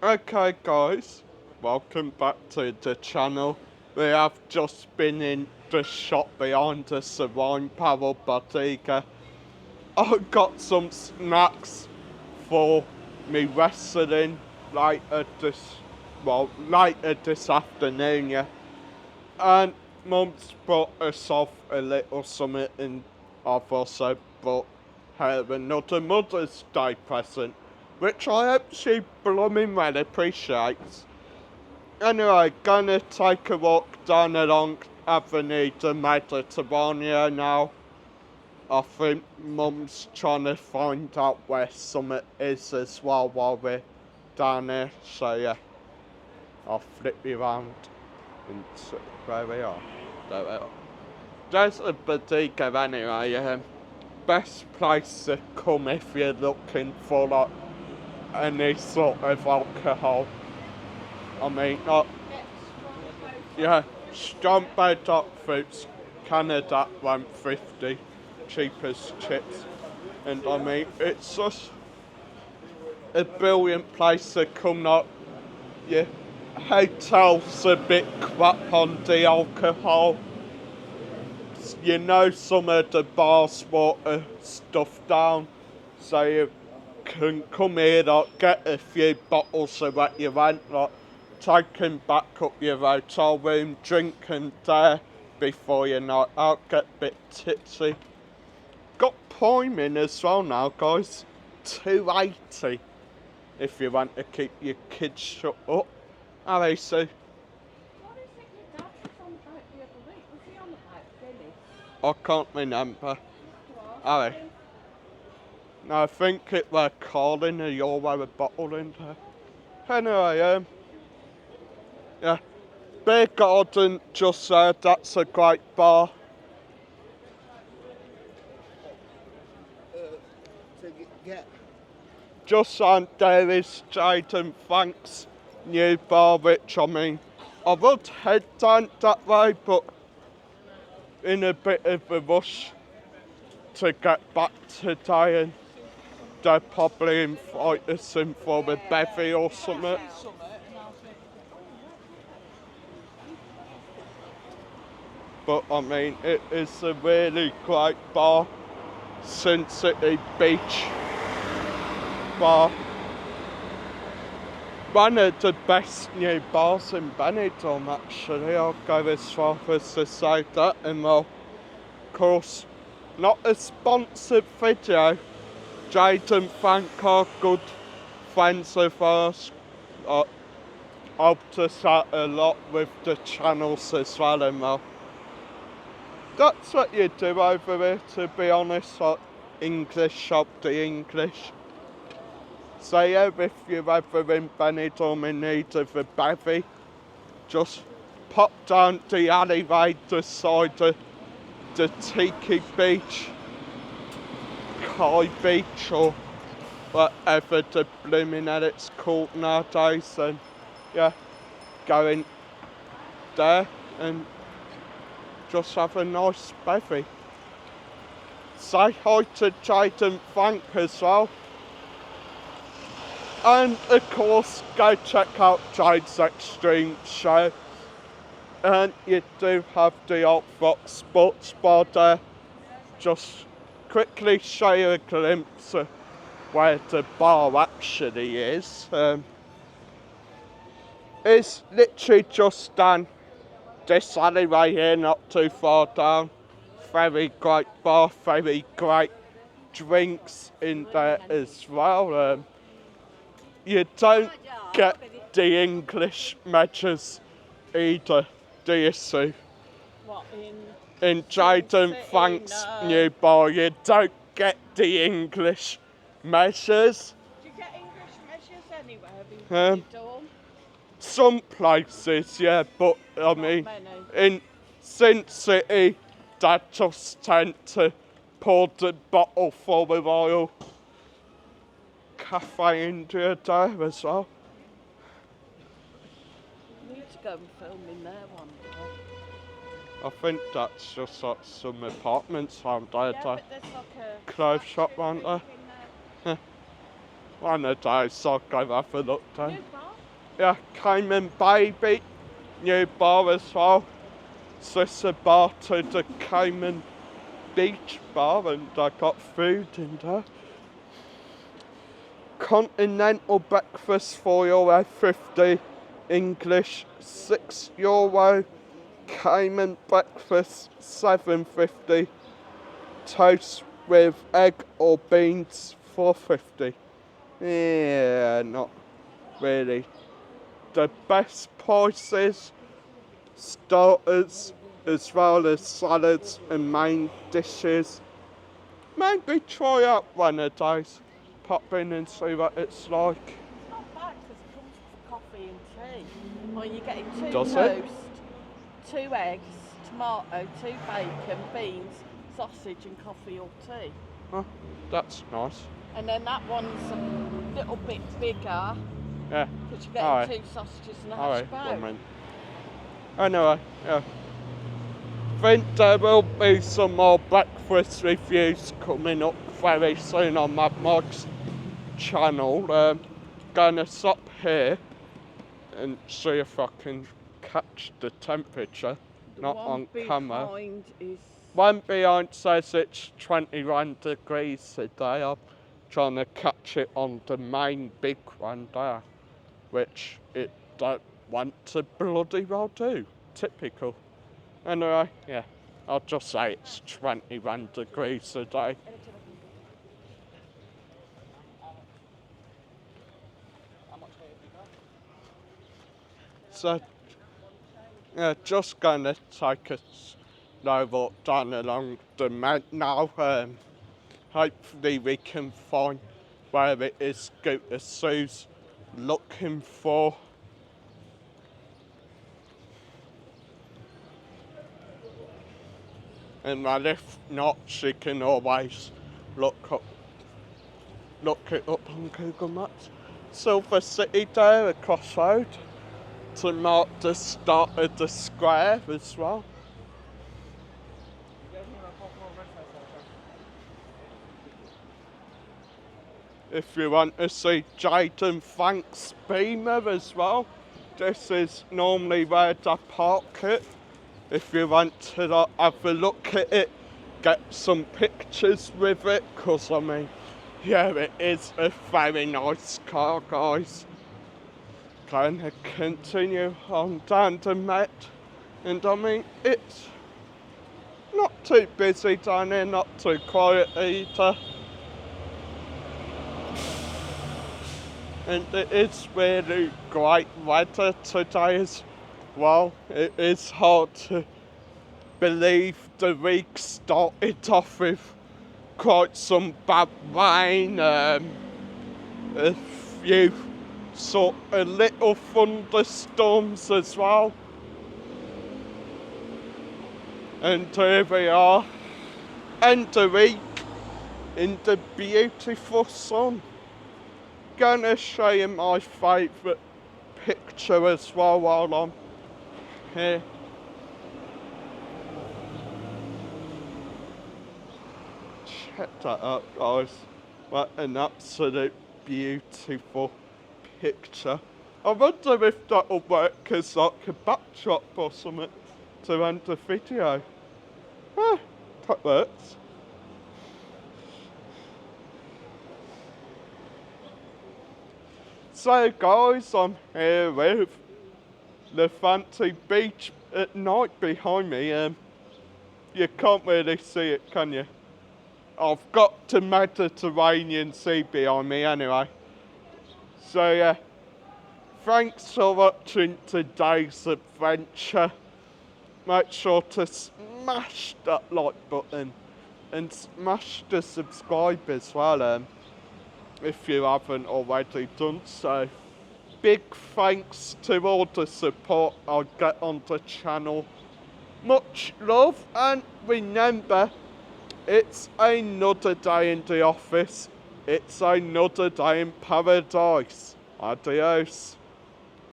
Okay guys, welcome back to the channel. We have just been in the shop behind us, the wine barrel bodega. I got some snacks for me wrestling later this afternoon, yeah. And Mum's brought us off a little something, and I've also brought her another Mother's Day present, which I hope she blooming well appreciates. Anyway, gonna take a walk down along Avenue de Mediterraneo now. I think Mum's trying to find out where Summit is as well while we're down here, so yeah, I'll flip you around and see where we are. There we are. There's a bodega anyway, best place to come if you're looking for like any sort of alcohol. I mean, yeah, strawberry dot fruits, Canada 150, cheapest chips. And I mean, it's just a brilliant place to come up. Yeah, hotel's a bit crap on the alcohol. You know, some of the bars water stuff down, so you can come here, like, get a few bottles of what you want, like, take them back up your hotel room, drink them there before your night out, get a bit tipsy. Got priming as well now, guys, $2.80 if you want to keep your kids shut up. Alright, so I can't remember. Alright. No, I think it were calling a euro a bottle in there. Anyway, yeah. Beer Garden just there, that's a great bar. Just on there is Jaden Frank's new bar, which I mean, I would head down that way, but in a bit of a rush to get back today, and they'll probably invite us in for a bevy or something. But I mean, it is a really great bar, Sin City Beach bar. One of the best new bars in Benidorm, actually. I'll go as far as to say that. And well, of course, not a sponsored video. Jade and Frank are good friends of ours. Helped us out a lot with the channels as well, and well, that's what you do over here, to be honest, like English shop the English. So yeah, if you're ever in Benidorm in need of a bevy, just pop down the alleyway beside the Tiki Beach, Kai Beach, or whatever the blooming hell it's called nowadays, and yeah, go in there and just have a nice bevy. Say hi to Jaden Frank as well. And of course, go check out Jade's Extreme show. And you do have the Alt Fox Sports Bar there. Just quickly show you a glimpse of where the bar actually is. It's literally just down this alleyway here, not too far down. Very great bar, very great drinks in there as well. You don't get the English measures either, do you, Sue? What, in Jaden Frank's new bar, you don't get the English measures. Do you get English measures anywhere in Benidorm? Some places, yeah, but I mean, in Sin City, they just tend to pour the bottle for the Royal Cafe India there as well. We need to go and film in there one day. I think that's just like some apartments around there. Yeah, but there's like a clothes shop around there. One of days I'll go have a look there. New bar yeah, Cayman Baby, new bar as well. So it's a bar to the Cayman Beach bar, and I got food in there. Continental breakfast €4.50, English €6, Cayman breakfast $7.50, toast with egg or beans $4.50. Yeah, not really the best prices. Starters as well as salads and main dishes. Maybe try out one of those. Pop in and see what it's like. It's not bad because it comes with coffee and tea. Well, you're getting two Does toast, it? 2 eggs, tomato, 2 bacon, beans, sausage and coffee or tea. Oh, that's nice. And then that one's a little bit bigger Yeah. because you're getting Alright. 2 sausages and a hash Alright, brown. woman. Anyway, yeah. Think there will be some more breakfast reviews coming up very soon on Mad Mog's channel. Gonna stop here and see if I can catch the temperature, The not one on camera. behind is One behind says it's 21 degrees today. I'm trying to catch it on the main big one there, which it don't want to bloody well do. Typical. Anyway, yeah, I'll just say it's 21 degrees today. So, yeah, just gonna take a slow walk down along the map now. Hopefully we can find where it is Scooter Sue's looking for. And well, if not, she can always look it up on Google Maps. Silver City there, a crossroad, to mark the start of the square as well. If you want to see Jaden Thanks Beamer as well, this is normally where they park it. If you want to have a look at it, get some pictures with it, because I mean, yeah, it is a very nice car, guys. Gonna continue on down the Met, and I mean, it's not too busy down here, not too quiet either. And it is really great weather today as well. It is hard to believe the week started off with quite some bad rain, a few sort of little thunderstorms as well. And here we are, end the week in the beautiful sun. Gonna show you my favourite picture as well while I'm here. Check that out, guys. What an absolute beautiful picture. I wonder if that'll work as like a backdrop or something to end the video. That works. So guys, I'm here with Levante Beach at night behind me. You can't really see it, can you? I've got the Mediterranean Sea behind me anyway. So yeah, thanks for watching today's adventure. Make sure to smash that like button and smash the subscribe as well. If you haven't already done so. Big thanks to all the support I get on the channel. Much love, and remember, it's another day in the office. It's another day in paradise. Adios.